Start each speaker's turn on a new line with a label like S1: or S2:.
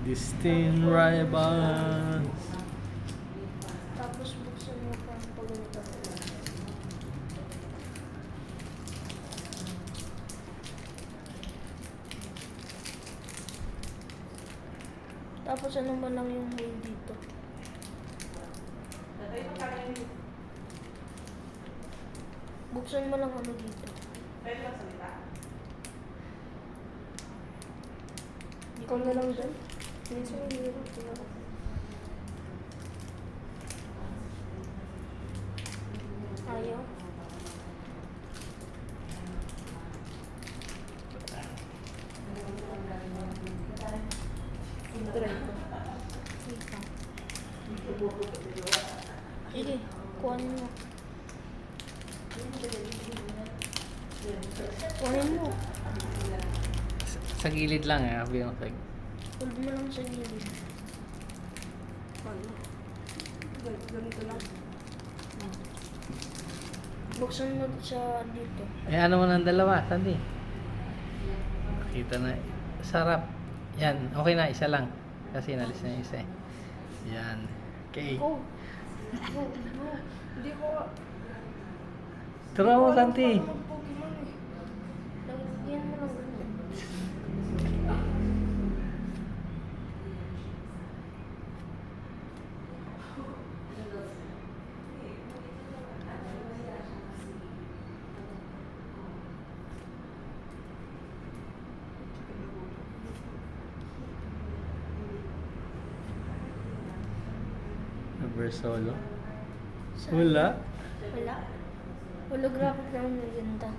S1: Distinct rivals.
S2: Tapos buksan mo pa ang pagalitan. Tapos ano man lang yung hole dito. Buksan mo lang ano dito. Ikaw na lang dyan. Minsan yung hirap sila. Ayaw. Try ko. Sige, kuhanin mo. Kuhanin mo.
S1: Sa gilid lang eh, sabi mo.
S2: Hold mo lang sa gilid. Ano? Ganito lang. Buksan mo sa dito.
S1: Eh ano mo ng dalawa, Sandy? Nakita na. Sarap. Yan, okay na, isa lang. Kasi nalis na yung isa eh. Yan. Okay.
S2: Go. Go. Go. Hindi ko.
S1: Turo mo, Sandy.
S2: Mag-Pokemon eh. Lagyan mo lang ganun.
S1: Reverse solo. Wala.
S2: Wala. Holographic naman yung ganda.